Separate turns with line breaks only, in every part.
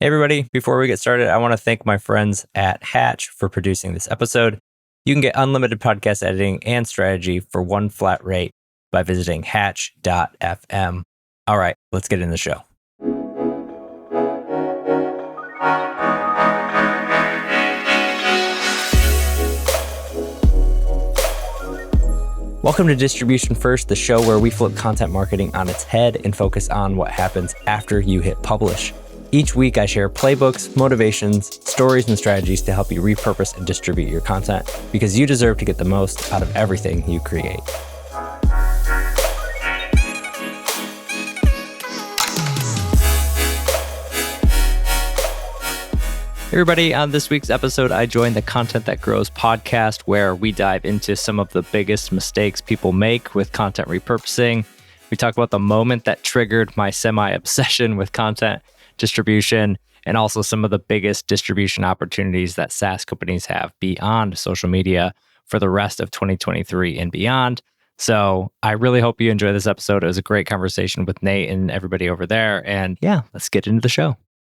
Hey, everybody. Before we get started, I want to thank my friends at Hatch for producing this episode. You can get unlimited podcast editing and strategy for one flat rate by visiting hatch.fm. All right, let's get in the show. Welcome to Distribution First, the show where we flip content marketing on its head and focus on what happens after you hit publish. Each week, I share playbooks, motivations, stories, and strategies to help you repurpose and distribute your content because you deserve to get the most out of everything you create. Hey everybody, on this week's episode, I joined the Content That Grows podcast where we dive into some of the biggest mistakes people make with content repurposing. We talk about the moment that triggered my semi-obsession with content distribution, and also some of the biggest distribution opportunities that SaaS companies have beyond social media for the rest of 2023 and beyond. So I really hope you enjoy this episode. It was a great conversation with Nate and everybody over there. And yeah, let's get into the show.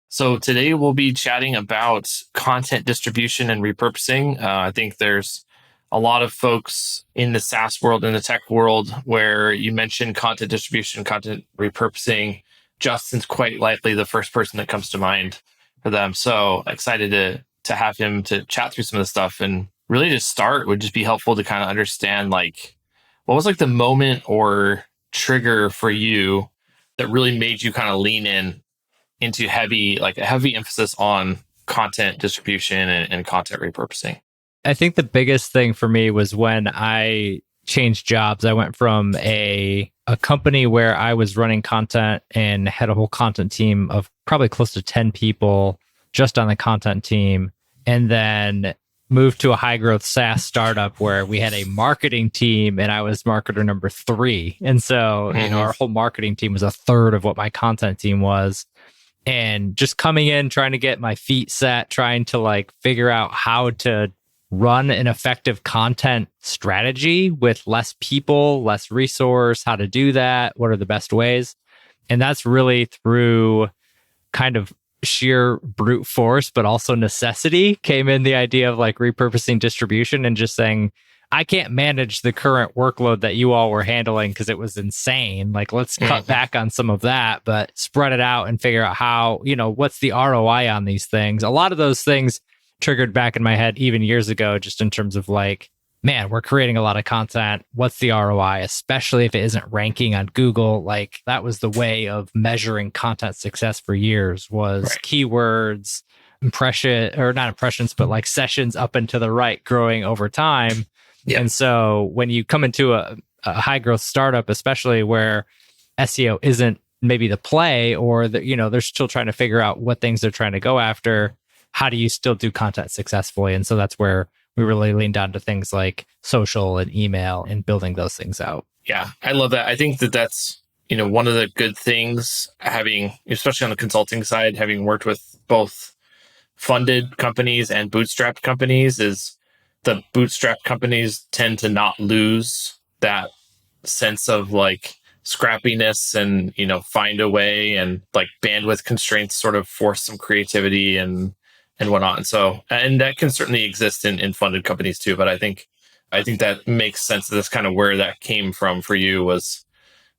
So today we'll be chatting about content distribution and repurposing. I think there's a lot of folks in the SaaS world, in the tech world, where you mention content distribution, content repurposing. Justin's quite likely the first person that comes to mind for them. So excited to have him to chat through some of the stuff. And really to start would just be helpful to kind of understand like what was like the moment or trigger for you that really made you kind of lean into a heavy emphasis on content distribution and content repurposing.
I think the biggest thing for me was when I changed jobs. I went from a company where I was running content and had a whole content team of probably close to 10 people just on the content team, and then moved to a high growth SaaS startup where we had a marketing team and I was marketer number 3. And so, our whole marketing team was a third of what my content team was. And just coming in, trying to get my feet set, trying to like figure out how to run an effective content strategy with less people, less resource, how to do that, what are the best ways. And that's really through kind of sheer brute force, but also necessity came in the idea of like repurposing distribution and just saying, I can't manage the current workload that you all were handling because it was insane. Like, let's cut back on some of that, but spread it out and figure out how, what's the ROI on these things. A lot of those things triggered back in my head even years ago, just in terms of like, man, we're creating a lot of content. What's the ROI, especially if it isn't ranking on Google? Like, that was the way of measuring content success for years was keywords, not impressions, but like sessions up and to the right growing over time. Yep. And so when you come into a high growth startup, especially where SEO isn't maybe the play, or they're still trying to figure out what things they're trying to go after, how do you still do content successfully? And so that's where we really leaned on to things like social and email and building those things out.
Yeah, I love that. I think that's, one of the good things having, especially on the consulting side, having worked with both funded companies and bootstrapped companies, is the bootstrapped companies tend to not lose that sense of like scrappiness and, find a way, and like bandwidth constraints sort of force some creativity and whatnot. And so, and that can certainly exist in funded companies too. But I think that makes sense. That's kind of where that came from for you, was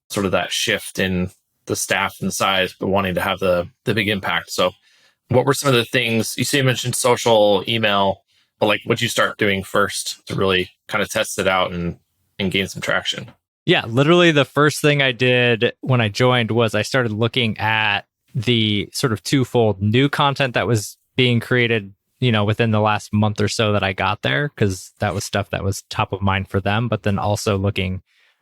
sort of that shift in the staff and the size, but wanting to have the big impact. So what were some of the things you mentioned social, email, but like what'd you start doing first to really kind of test it out and gain some traction?
Yeah, literally the first thing I did when I joined was I started looking at the sort of twofold new content that was being created, within the last month or so that I got there, because that was stuff that was top of mind for them. But then also looking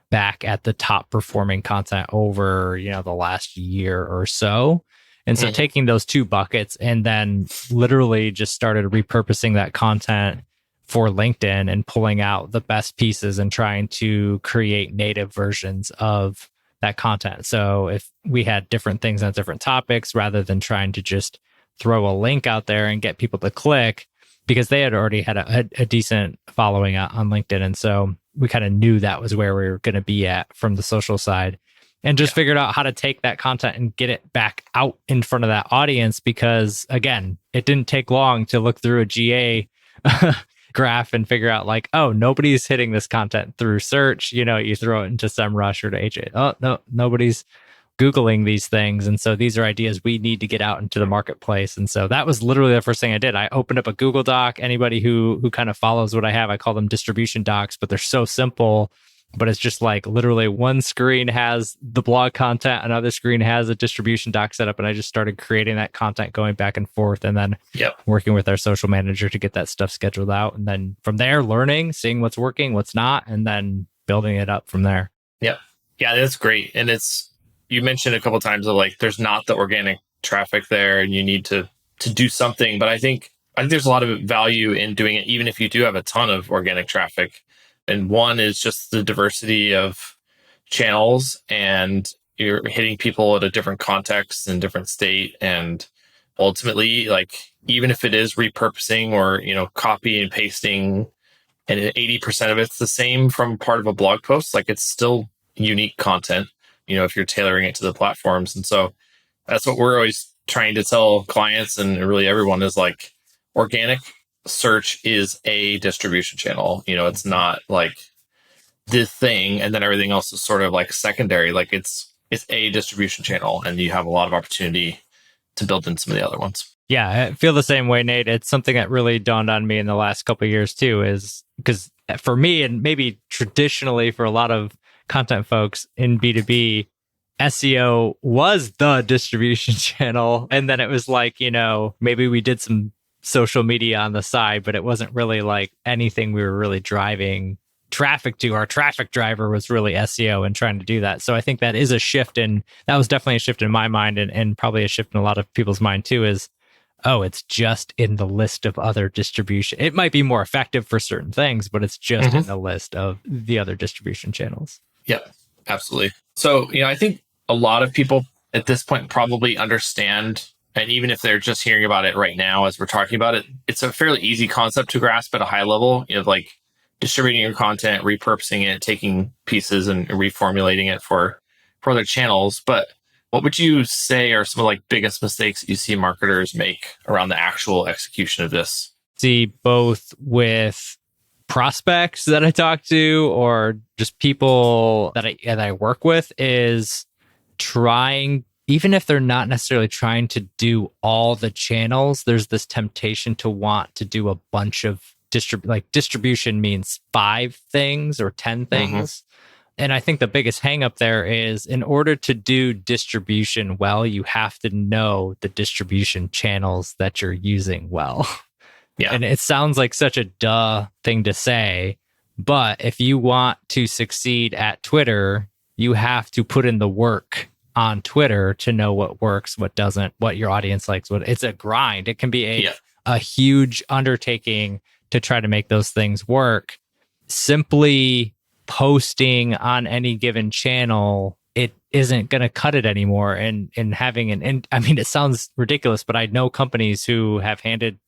back at the top performing content over, the last year or so. And so taking those two buckets and then literally just started repurposing that content for LinkedIn and pulling out the best pieces and trying to create native versions of that content. So if we had different things on different topics, rather than trying to just throw a link out there and get people to click, because they had already had a decent following on LinkedIn. And so we kind of knew that was where we were going to be at from the social side. and just
Yeah.
figured out how to take that content and get it back out in front of that audience. Because again, it didn't take long to look through a GA graph and figure out like, oh, nobody's hitting this content through search. You throw it into SEMrush or to HA. Oh, no, nobody's Googling these things. And so these are ideas we need to get out into the marketplace. And so that was literally the first thing I did. I opened up a Google Doc. Anybody who kind of follows what I have, I call them distribution docs, but they're so simple. But it's just like literally one screen has the blog content, another screen has a distribution doc set up. And I just started creating that content, going back and forth, and then working with our social manager to get that stuff scheduled out. And then from there, learning, seeing what's working, what's not, and then building it up from there.
Yep. Yeah, that's great. And you mentioned a couple of times of like, there's not the organic traffic there and you need to do something. But I think there's a lot of value in doing it, even if you do have a ton of organic traffic. And one is just the diversity of channels, and you're hitting people at a different context and different state. And ultimately, like, even if it is repurposing or, copy and pasting, and 80% of it's the same from part of a blog post, like, it's still unique content, if you're tailoring it to the platforms. And so that's what we're always trying to tell clients and really everyone is like, organic search is a distribution channel. It's not like the thing and then everything else is sort of like secondary. Like it's a distribution channel, and you have a lot of opportunity to build in some of the other ones.
Yeah, I feel the same way, Nate. It's something that really dawned on me in the last couple of years too, is because for me, and maybe traditionally for a lot of content folks in B2B, SEO was the distribution channel. And then it was like, maybe we did some social media on the side, but it wasn't really like anything we were really driving traffic to. Our traffic driver was really SEO and trying to do that. So I think that is a shift, and that was definitely a shift in my mind, and probably a shift in a lot of people's mind too, is, oh, it's just in the list of other distribution. It might be more effective for certain things, but it's just in the list of the other distribution channels.
Yep, absolutely. So, I think a lot of people at this point probably understand, and even if they're just hearing about it right now as we're talking about it, it's a fairly easy concept to grasp at a high level, of like distributing your content, repurposing it, taking pieces and reformulating it for other channels. But what would you say are some of like biggest mistakes that you see marketers make around the actual execution of this?
See both with prospects that I talk to or just people that I work with, is trying, even if they're not necessarily trying to do all the channels, there's this temptation to want to do a bunch of distribution means 5 things or 10 things. And I think the biggest hang up there is, in order to do distribution well, you have to know the distribution channels that you're using well. Yeah. And it sounds like such a duh thing to say, but if you want to succeed at Twitter, you have to put in the work on Twitter to know what works, what doesn't, what your audience likes. It's a grind. It can be a huge undertaking to try to make those things work. Simply posting on any given channel, it isn't going to cut it anymore. And having I mean, it sounds ridiculous, but I know companies who have handed,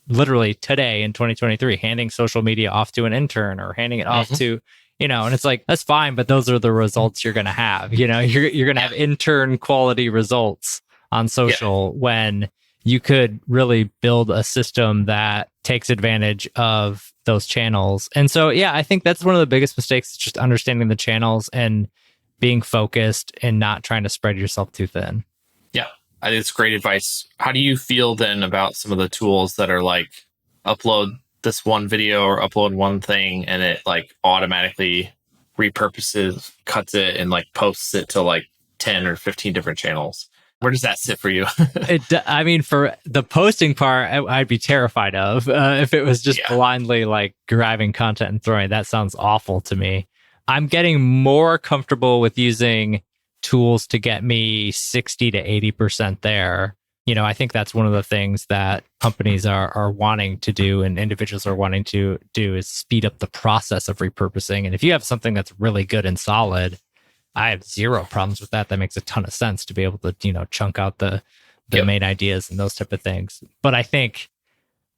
literally today in 2023, handing social media off to an intern or handing it off to, and it's like, that's fine, but those are the results you're going to have. You're going to have intern quality results on social when you could really build a system that takes advantage of those channels. And so, I think that's one of the biggest mistakes, is just understanding the channels and being focused and not trying to spread yourself too thin.
Yeah, I think it's great advice. How do you feel then about some of the tools that are like, upload this one video or upload one thing and it like automatically repurposes, cuts it, and like posts it to like 10 or 15 different channels? Where does that sit for you?
I mean, for the posting part, I'd be terrified of if it was just blindly like grabbing content and throwing. That sounds awful to me. I'm getting more comfortable with using tools to get me 60 to 80% there. I think that's one of the things that companies are wanting to do and individuals are wanting to do, is speed up the process of repurposing. And if you have something that's really good and solid, I have zero problems with that. That makes a ton of sense to be able to, chunk out the main ideas and those type of things. But I think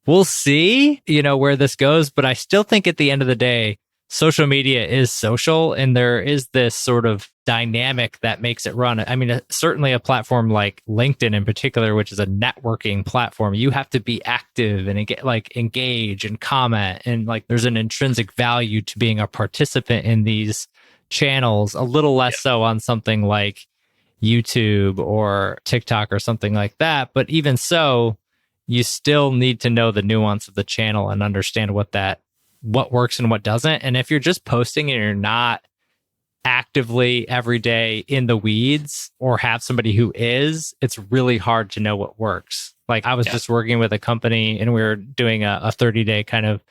we'll see, where this goes. But I still think at the end of the day, social media is social, and there is this sort of dynamic that makes it run. I mean, certainly a platform like LinkedIn in particular, which is a networking platform, you have to be active and engage and comment, and like there's an intrinsic value to being a participant in these channels, a little less so on something like YouTube or TikTok or something like that. But even so, you still need to know the nuance of the channel and understand what works and what doesn't. And if you're just posting and you're not actively every day in the weeds or have somebody who is, it's really hard to know what works. Like I was just working with a company and we were doing a 30-day kind of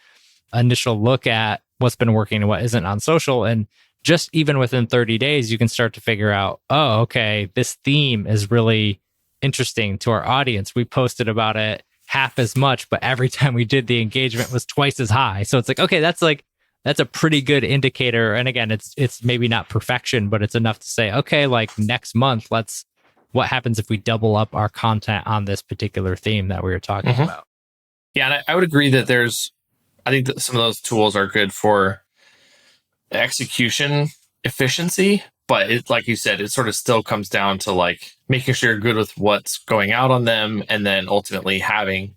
initial look at what's been working and what isn't on social. And just even within 30 days, you can start to figure out, oh, okay, this theme is really interesting to our audience. We posted about it half as much, but every time we did, the engagement was twice as high. So it's like, okay, that's a pretty good indicator. And again, it's maybe not perfection, but it's enough to say, okay, like next month, what happens if we double up our content on this particular theme that we were talking about?
Yeah, and I would agree that I think that some of those tools are good for execution efficiency, but it, like you said, it sort of still comes down to like making sure you're good with what's going out on them, and then ultimately having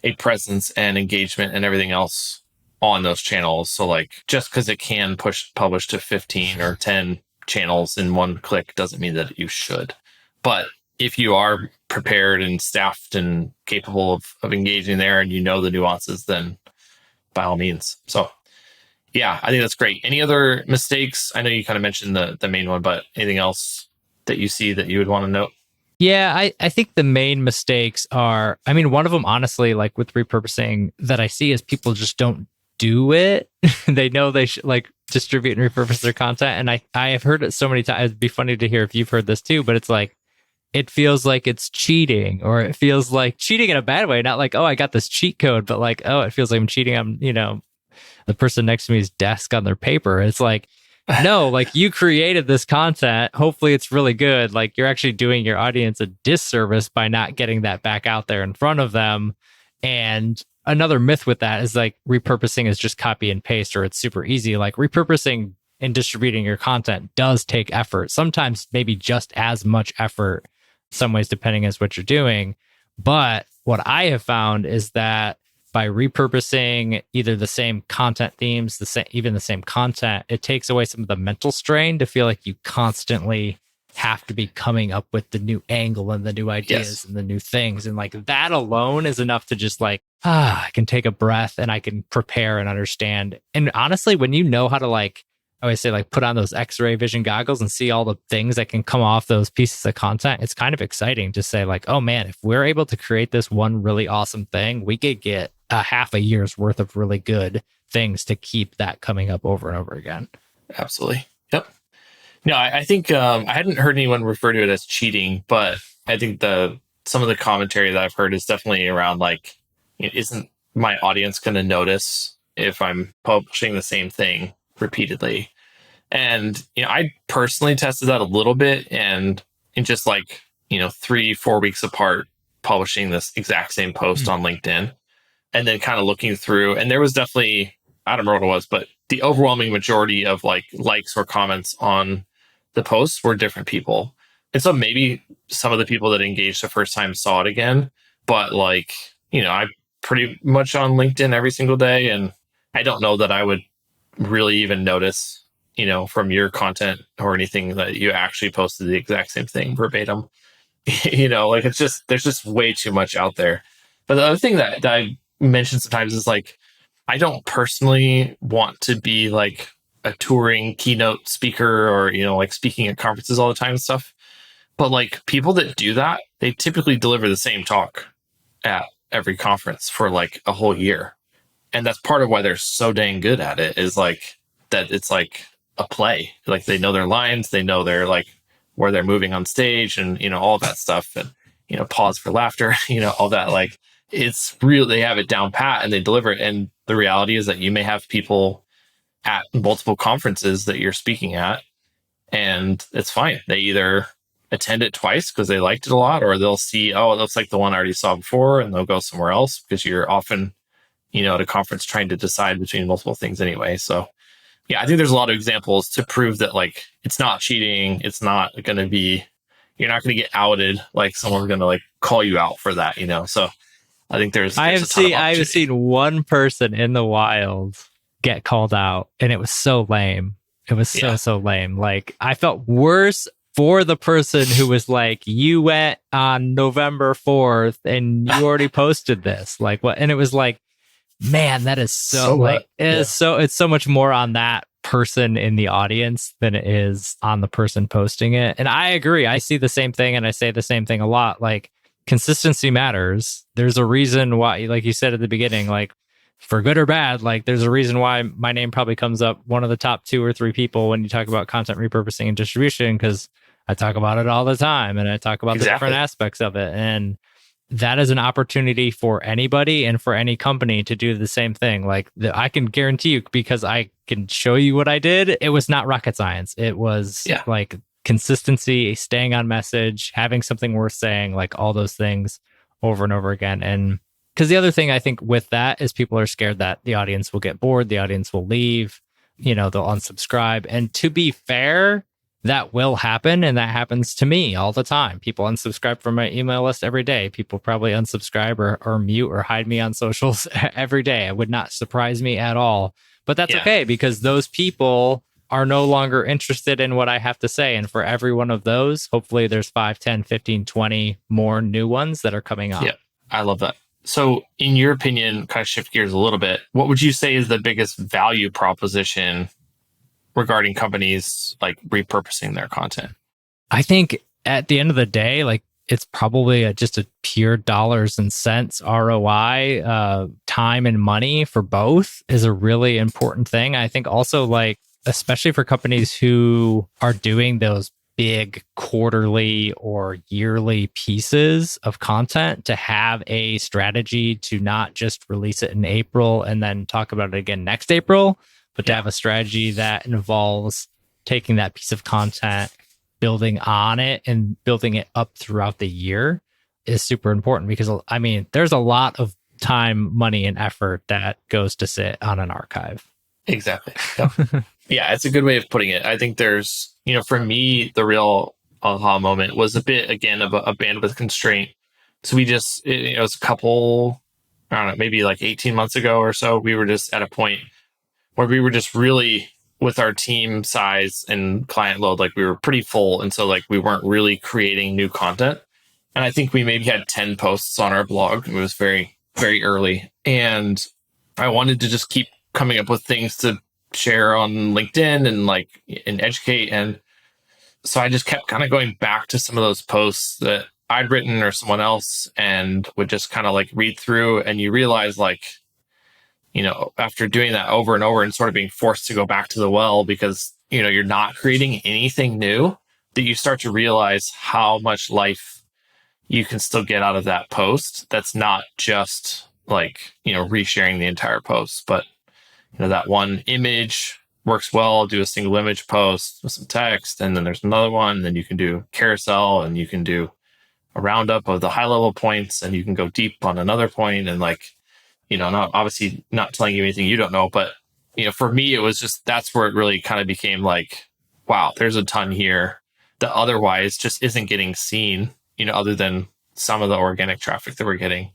a presence and engagement and everything else on those channels. So like just because it can publish to 15 or 10 channels in one click doesn't mean that you should. But if you are prepared and staffed and capable of engaging there and you know the nuances, then by all means. So yeah, I think that's great. Any other mistakes? I know you kind of mentioned the main one, but anything else that you see that you would want to note?
Yeah, I think the main mistakes are, I mean, one of them, honestly, like with repurposing that I see is people just don't do it. They know they should like distribute and repurpose their content. And I have heard it so many times. It'd be funny to hear if you've heard this too, but it's like, it feels like it's cheating, or it feels like cheating in a bad way. Not like, oh, I got this cheat code, but like, oh, it feels like I'm cheating on, the person next to me's desk on their paper. It's like, no, like you created this content. Hopefully it's really good. Like you're actually doing your audience a disservice by not getting that back out there in front of them. And another myth with that is like repurposing is just copy and paste, or it's super easy. Like repurposing and distributing your content does take effort. Sometimes maybe just as much effort, some ways, depending on what you're doing. But what I have found is that by repurposing either the same content themes, even the same content, it takes away some of the mental strain to feel like you constantly have to be coming up with the new angle and the new ideas and the new things. And like that alone is enough to just like, I can take a breath and I can prepare and understand. And honestly, when you know how to like, I always say like put on those X-ray vision goggles and see all the things that can come off those pieces of content, it's kind of exciting to say like, oh man, if we're able to create this one really awesome thing, we could get a half a year's worth of really good things to keep that coming up over and over again.
Absolutely. Yep. No, I think I hadn't heard anyone refer to it as cheating, but I think some of the commentary that I've heard is definitely around like, isn't my audience going to notice if I'm publishing the same thing repeatedly? And I personally tested that a little bit, and in just like 3-4 weeks apart, publishing this exact same post on LinkedIn, and then kind of looking through, and there was definitely, I don't remember what it was, but the overwhelming majority of likes or comments on the posts were different people. And so maybe some of the people that engaged the first time saw it again, but I'm pretty much on LinkedIn every single day, and I don't know that I would really even notice, from your content or anything, that you actually posted the exact same thing verbatim. It's just, there's just way too much out there. But the other thing that I mention sometimes is like, I don't personally want to be like a touring keynote speaker or, like speaking at conferences all the time and stuff. But like people that do that, they typically deliver the same talk at every conference for like a whole year. And that's part of why they're so dang good at it, is like that it's like a play. Like they know their lines, they know their like where they're moving on stage, and all that stuff, and pause for laughter, all that. Like it's real, they have it down pat and they deliver it. And the reality is that you may have people at multiple conferences that you're speaking at, and it's fine. They either attend it twice because they liked it a lot, or they'll see, oh, it looks like the one I already saw before, and they'll go somewhere else because you're often at a conference trying to decide between multiple things anyway. So Yeah, I think there's a lot of examples to prove that like it's not cheating. It's not going to be, you're not going to get outed. Like someone's going to like call you out for that, you know? So I think there's a ton of
I have
opportunity.
seen one person in the wild get called out, and it was so lame. It was
Yeah.
so lame. Like I felt worse for the person who was like, "You went on November 4th, and you already posted this." Like what? And it was like, man, that is so
So
like
what?
it
Yeah.
is so it's so much more on that person in the audience than it is on the person posting it. And I agree. I see the same thing and I say the same thing a lot. Like consistency matters. There's a reason why, like you said at the beginning, like for good or bad, like there's a reason why my name probably comes up one of the top 2 or 3 people when you talk about content repurposing and distribution, because I talk about it all the time and I talk about the different
Exactly.
aspects of it. And that is an opportunity for anybody and for any company to do the same thing. Like I can guarantee you, because I can show you what I did. It was not rocket science. It was
Yeah.
like consistency, staying on message, having something worth saying, like all those things over and over again. And because the other thing I think with that is people are scared that the audience will get bored, the audience will leave, they'll unsubscribe. And to be fair, that will happen. And that happens to me all the time. People unsubscribe from my email list every day. People probably unsubscribe or mute or hide me on socials every day. It would not surprise me at all. But that's
Yeah.
okay, because those people are no longer interested in what I have to say. And for every one of those, hopefully there's 5, 10, 15, 20 more new ones that are coming up.
Yeah. I love that. So, in your opinion, kind of shift gears a little bit, what would you say is the biggest value proposition regarding companies like repurposing their content?
I think at the end of the day, like it's probably just a pure dollars and cents ROI. Time and money for both is a really important thing. I think also, like, especially for companies who are doing those big quarterly or yearly pieces of content, to have a strategy to not just release it in April and then talk about it again next April, but to have a strategy that involves taking that piece of content, building on it, and building it up throughout the year is super important. Because I mean, there's a lot of time, money, and effort that goes to sit on an archive.
Exactly. Yep. Yeah, it's a good way of putting it. I think there's, for me, the real aha moment was a bit, again, of a bandwidth constraint. So it was a couple, I don't know, maybe like 18 months ago or so, we were just at a point where we were just really, with our team size and client load, like we were pretty full. And so like we weren't really creating new content. And I think we maybe had 10 posts on our blog. It was very, very early. And I wanted to just keep coming up with things to share on LinkedIn and educate. And so I just kept kind of going back to some of those posts that I'd written or someone else, and would just kind of like read through, and you realize like, after doing that over and over and sort of being forced to go back to the well because, you're not creating anything new, that you start to realize how much life you can still get out of that post. That's not just like, resharing the entire post, but that one image works well. Do a single image post with some text, and then there's another one. And then you can do carousel, and you can do a roundup of the high level points, and you can go deep on another point. And like, not obviously not telling you anything you don't know, but for me, it was just, that's where it really kind of became like, wow, there's a ton here that otherwise just isn't getting seen, other than some of the organic traffic that we're getting.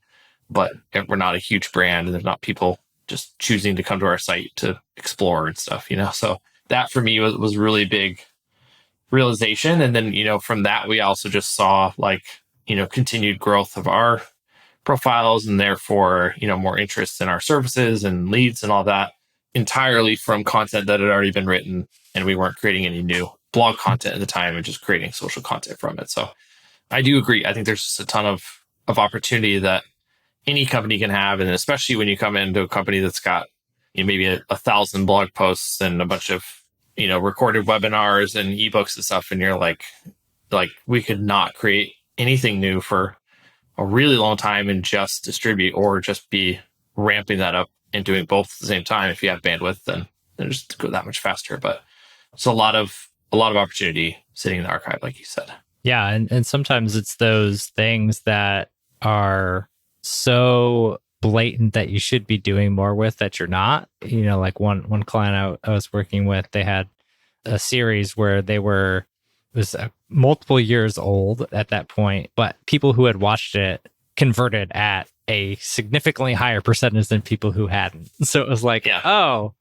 But we're not a huge brand, and there's not people just choosing to come to our site to explore and stuff, So that for me was really big realization. And then, from that, we also just saw like, continued growth of our profiles, and therefore, more interest in our services and leads and all that, entirely from content that had already been written. And we weren't creating any new blog content at the time, and just creating social content from it. So I do agree. I think there's just a ton of opportunity that any company can have. And especially when you come into a company that's got maybe 1,000 blog posts and a bunch of, recorded webinars and ebooks and stuff. And you're like we could not create anything new for a really long time and just distribute, or just be ramping that up and doing both at the same time. If you have bandwidth, then just go that much faster. But it's a lot of opportunity sitting in the archive, like you said.
Yeah. And sometimes it's those things that are so blatant that you should be doing more with that you're not. Like one client I was working with, they had a series where it was multiple years old at that point, but people who had watched it converted at a significantly higher percentage than people who hadn't. So it was like, oh,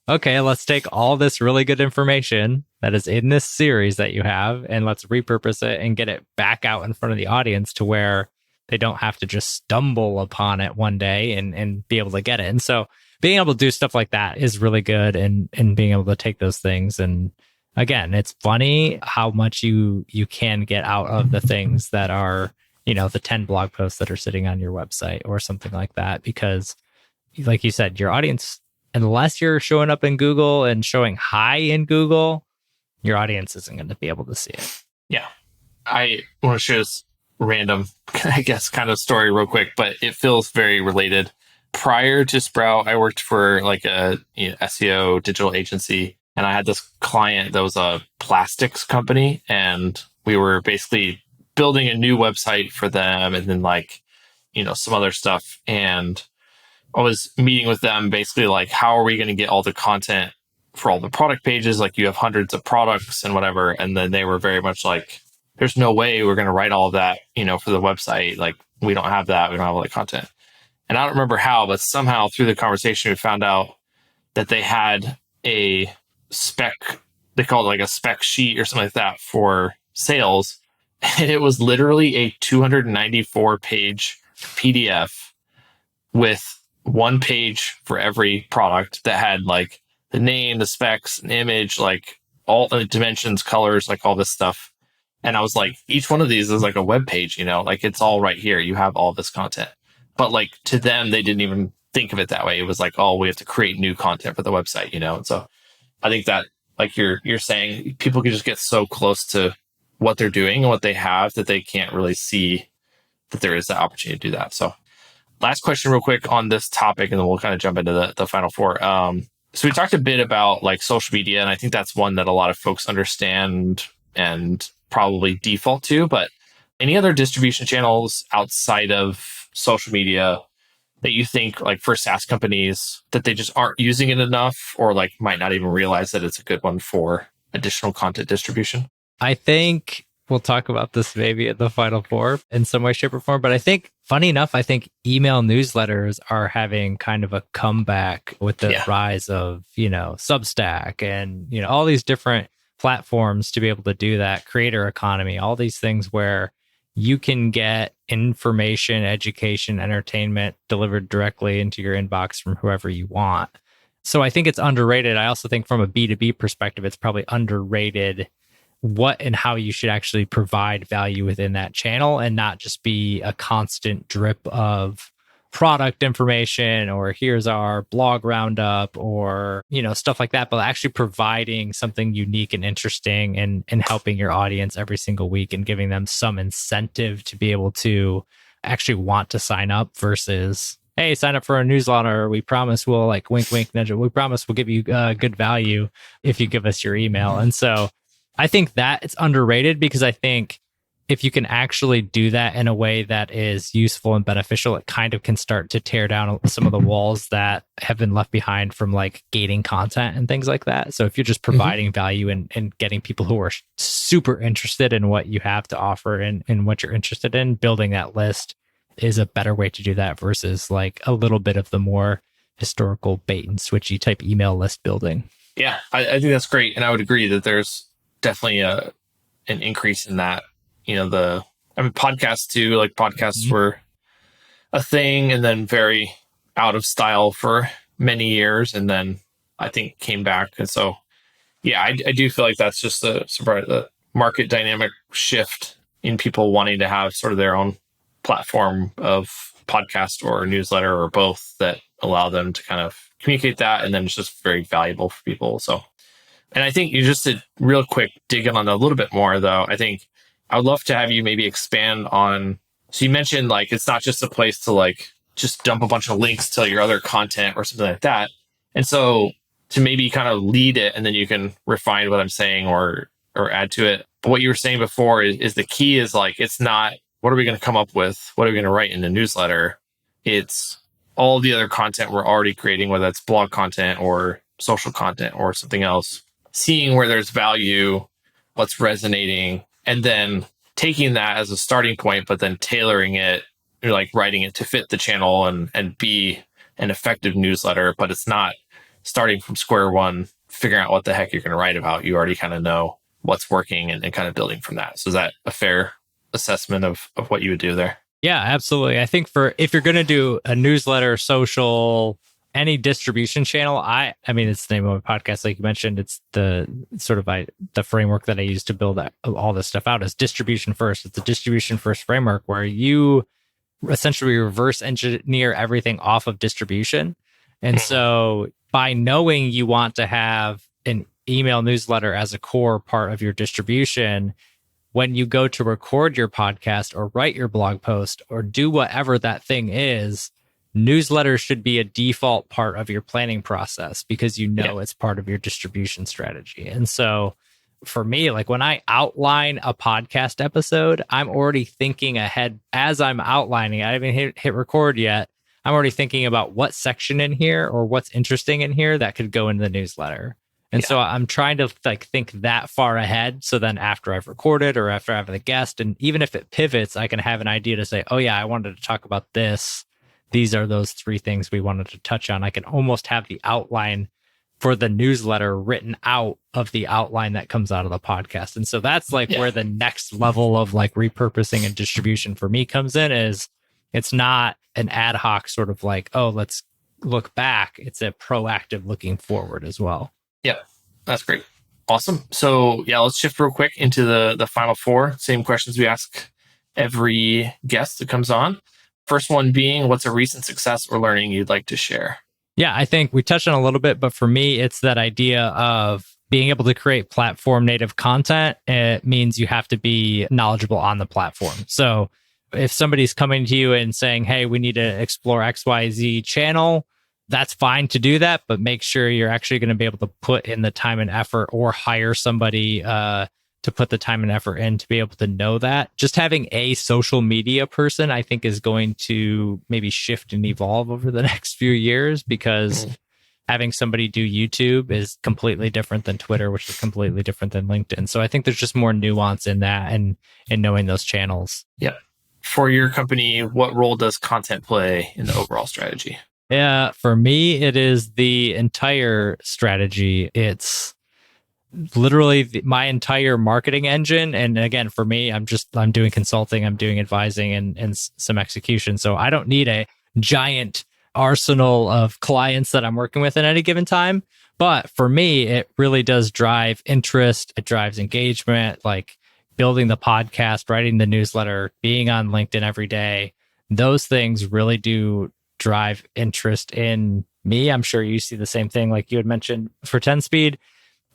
okay, let's take all this really good information that is in this series that you have, and let's repurpose it and get it back out in front of the audience to where they don't have to just stumble upon it one day and be able to get it. And so being able to do stuff like that is really good, and being able to take those things. And again, it's funny how much you can get out of the things that are, the 10 blog posts that are sitting on your website or something like that, because like you said, your audience, unless you're showing up in Google and showing high in Google, your audience isn't going to be able to see it.
Yeah. I want to share this random, I guess, kind of story real quick, but it feels very related. Prior to Sprout, I worked for like a SEO digital agency, and I had this client that was a plastics company, and we were basically building a new website for them, and then some other stuff. And I was meeting with them basically like, how are we going to get all the content for all the product pages? Like, you have hundreds of products and whatever. And then they were very much like, there's no way we're going to write all of that, for the website. Like, we don't have that. We don't have all that content. And I don't remember how, but somehow through the conversation, we found out that they had a spec, they called it like a spec sheet or something like that for sales. And it was literally a 294 page PDF with one page for every product that had like the name, the specs, an image, like all the dimensions, colors, like all this stuff. And I was like, each one of these is like a web page, like it's all right here. You have all this content. But like to them, they didn't even think of it that way. It was like, oh, we have to create new content for the website, And so I think that, like you're saying, people can just get so close to what they're doing and what they have that they can't really see that there is that opportunity to do that. So last question real quick on this topic, and then we'll kind of jump into the final four. So we talked a bit about like social media, and I think that's one that a lot of folks understand and probably default to, but any other distribution channels outside of social media that you think, like for SaaS companies, that they just aren't using it enough, or like might not even realize that it's a good one for additional content distribution?
I think we'll talk about this maybe at the final four in some way, shape, or form. But I think, funny enough, I think email newsletters are having kind of a comeback with the rise of, Substack and, all these different platforms to be able to do that, creator economy, all these things where you can get information, education, entertainment delivered directly into your inbox from whoever you want. So I think it's underrated. I also think from a B2B perspective, it's probably underrated what and how you should actually provide value within that channel, and not just be a constant drip of product information or here's our blog roundup or, stuff like that, but actually providing something unique and interesting and helping your audience every single week and giving them some incentive to be able to actually want to sign up versus, hey, sign up for a newsletter. We promise we'll like wink, wink, nudge. We promise we'll give you good value if you give us your email. And so I think that it's underrated, because I think if you can actually do that in a way that is useful and beneficial, it kind of can start to tear down some of the walls that have been left behind from like gating content and things like that. So if you're just providing value and getting people who are super interested in what you have to offer and what you're interested in, building that list is a better way to do that versus like a little bit of the more historical bait and switchy type email list building.
Yeah, I think that's great. And I would agree that there's definitely an increase in that. Podcasts too, like podcasts were a thing and then very out of style for many years, and then I think came back. And so, yeah, I do feel like that's just the market dynamic shift in people wanting to have sort of their own platform of podcast or newsletter or both that allow them to kind of communicate that. And then it's just very valuable for people. So, and I think you just did real quick dig in on that a little bit more, though. I think I would love to have you maybe expand on, so you mentioned like, it's not just a place to like, just dump a bunch of links to your other content or something like that. And so to maybe kind of lead it, and then you can refine what I'm saying or add to it. But what you were saying before is the key is like, it's not, what are we going to come up with? What are we going to write in the newsletter? It's all the other content we're already creating, whether that's blog content or social content or something else, seeing where there's value, what's resonating, and then taking that as a starting point, but then tailoring it, like writing it to fit the channel and be an effective newsletter. But it's not starting from square one, figuring out what the heck you're going to write about. You already kind of know what's working and kind of building from that. So is that a fair assessment of what you would do there?
Yeah, absolutely. I think if you're going to do a newsletter, social, any distribution channel, I mean, it's the name of my podcast, like you mentioned. It's the sort of the framework that I use to build all this stuff out is distribution first. It's a distribution first framework where you essentially reverse engineer everything off of distribution. And so by knowing you want to have an email newsletter as a core part of your distribution, when you go to record your podcast or write your blog post or do whatever that thing is, newsletters should be a default part of your planning process because it's part of your distribution strategy. And so for me, like when I outline a podcast episode, I'm already thinking ahead as I'm outlining. I haven't hit record yet. I'm already thinking about what section in here or what's interesting in here that could go in the newsletter. And so I'm trying to think that far ahead. So then after I've recorded or after I have the guest, and even if it pivots, I can have an idea to say, oh yeah, I wanted to talk about this. These are those 3 things we wanted to touch on. I can almost have the outline for the newsletter written out of the outline that comes out of the podcast. And so that's where the next level of repurposing and distribution for me comes in is it's not an ad hoc sort of oh, let's look back. It's a proactive looking forward as well.
Yeah, that's great. Awesome. So let's shift real quick into the final 4. Same questions we ask every guest that comes on. First one being, what's a recent success or learning you'd like to share?
Yeah, I think we touched on a little bit, but for me, it's that idea of being able to create platform native content. It means you have to be knowledgeable on the platform. So if somebody's coming to you and saying, hey, we need to explore XYZ channel, that's fine to do that, but make sure you're actually going to be able to put in the time and effort or hire somebody to put the time and effort in to be able to know that. Just having a social media person, I think, is going to maybe shift and evolve over the next few years because having somebody do YouTube is completely different than Twitter, which is completely different than LinkedIn. So I think there's just more nuance in that and in knowing those channels.
Yeah. For your company, what role does content play in the overall strategy?
Yeah, for me, it is the entire strategy. It's literally my entire marketing engine. And again, for me, I'm doing consulting, I'm doing advising and some execution. So I don't need a giant arsenal of clients that I'm working with at any given time. But for me, it really does drive interest. It drives engagement, like building the podcast, writing the newsletter, being on LinkedIn every day. Those things really do drive interest in me. I'm sure you see the same thing like you had mentioned for 10 Speed.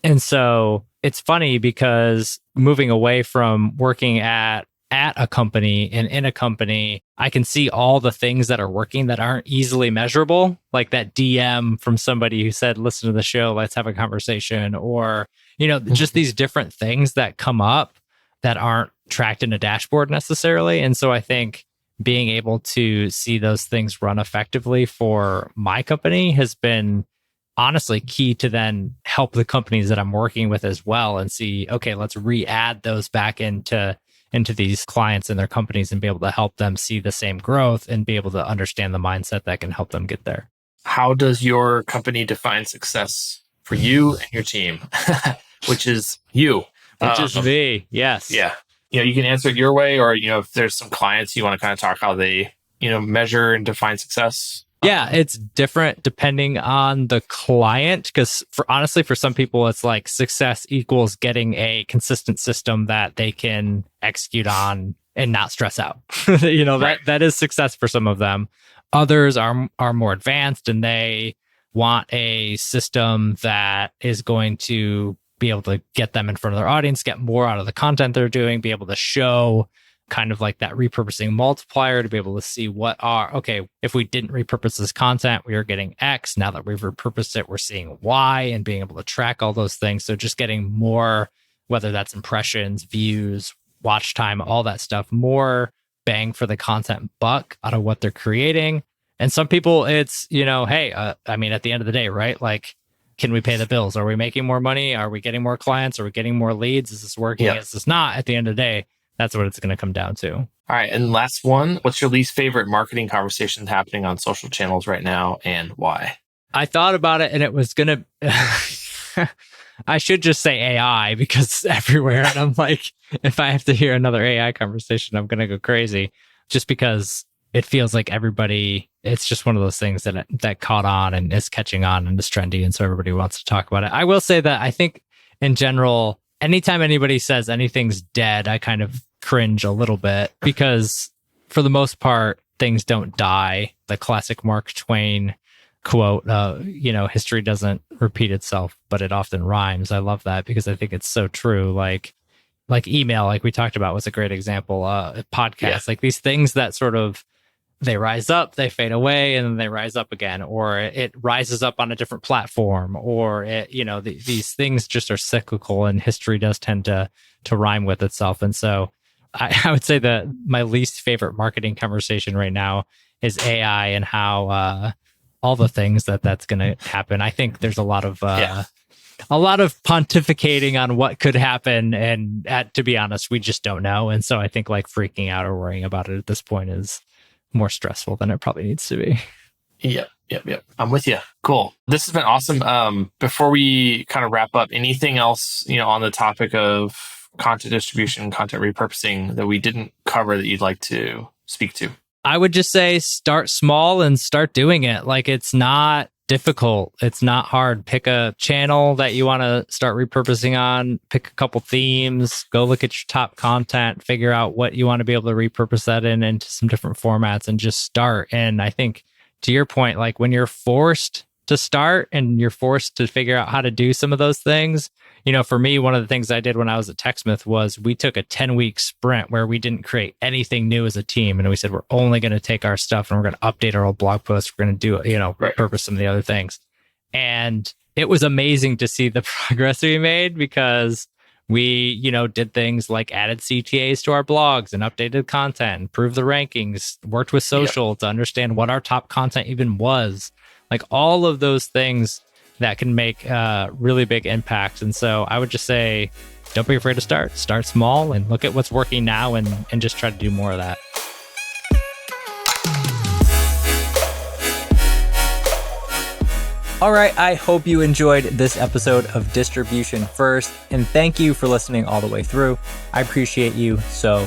And so it's funny because moving away from working at a company and in a company, I can see all the things that are working that aren't easily measurable, like that DM from somebody who said, listen to the show, let's have a conversation, or, just these different things that come up that aren't tracked in a dashboard necessarily. And so I think being able to see those things run effectively for my company has been honestly key to then help the companies that I'm working with as well and see, okay, let's re-add those back into these clients and their companies and be able to help them see the same growth and be able to understand the mindset that can help them get there.
How does your company define success for you and your team? Which is you.
Which is me, yes.
Yeah. You can answer it your way, or, if there's some clients you want to kind of talk how they, measure and define success.
Yeah, it's different depending on the client, because for some people, it's like success equals getting a consistent system that they can execute on and not stress out.
Right.
that is success for some of them. Others are more advanced and they want a system that is going to be able to get them in front of their audience, get more out of the content they're doing, be able to show kind of like that repurposing multiplier to be able to see if we didn't repurpose this content, we are getting X. Now that we've repurposed it, we're seeing Y, and being able to track all those things. So just getting more, whether that's impressions, views, watch time, all that stuff, more bang for the content buck out of what they're creating. And some people, it's, hey, I mean, at the end of the day, right? Like, can we pay the bills? Are we making more money? Are we getting more clients? Are we getting more leads? Is this working?
Yep.
Is this not? At the end of the day, that's what it's going to come down to.
All right. And last one, what's your least favorite marketing conversation happening on social channels right now and why?
I thought about it and it was going to, I should just say AI because it's everywhere. And I'm like, if I have to hear another AI conversation, I'm going to go crazy just because it feels like everybody, it's just one of those things that caught on and is catching on and is trendy. And so everybody wants to talk about it. I will say that I think in general, anytime anybody says anything's dead, I kind of cringe a little bit because for the most part, things don't die. The classic Mark Twain quote, history doesn't repeat itself, but it often rhymes. I love that because I think it's so true. Like email, like we talked about, was a great example. Podcasts, like these things that sort of, they rise up, they fade away, and then they rise up again, or it rises up on a different platform, or these things just are cyclical, and history does tend to rhyme with itself. And so I would say that my least favorite marketing conversation right now is AI and how all the things that's going to happen. I think there's a lot of pontificating on what could happen, and to be honest, we just don't know. And so I think like freaking out or worrying about it at this point is more stressful than it probably needs to be.
Yep. I'm with you. Cool. This has been awesome. Before we kind of wrap up, anything else, on the topic of content distribution, content repurposing that we didn't cover that you'd like to speak to?
I would just say start small and start doing it. Like, it's not difficult. It's not hard. Pick a channel that you want to start repurposing on, pick a couple themes, go look at your top content, figure out what you want to be able to repurpose that into some different formats, and just start. And I think to your point, like when you're forced to start and you're forced to figure out how to do some of those things, for me, one of the things I did when I was at TechSmith was we took a 10-week sprint where we didn't create anything new as a team. And we said, we're only going to take our stuff and we're going to update our old blog posts. We're going to do, repurpose some of the other things. And it was amazing to see the progress we made because we, did things like added CTAs to our blogs and updated content, improved the rankings, worked with social to understand what our top content even was. Like all of those things that can make really big impacts. And so I would just say, don't be afraid to start. Start small and look at what's working now and just try to do more of that. All right, I hope you enjoyed this episode of Distribution First, and thank you for listening all the way through. I appreciate you so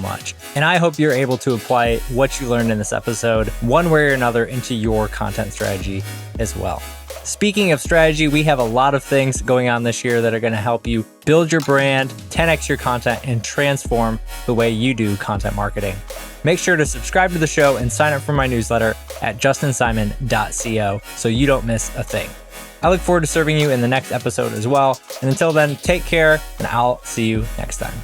much. And I hope you're able to apply what you learned in this episode one way or another into your content strategy as well. Speaking of strategy, we have a lot of things going on this year that are going to help you build your brand, 10x your content, and transform the way you do content marketing. Make sure to subscribe to the show and sign up for my newsletter at justinsimon.co so you don't miss a thing. I look forward to serving you in the next episode as well. And until then, take care, and I'll see you next time.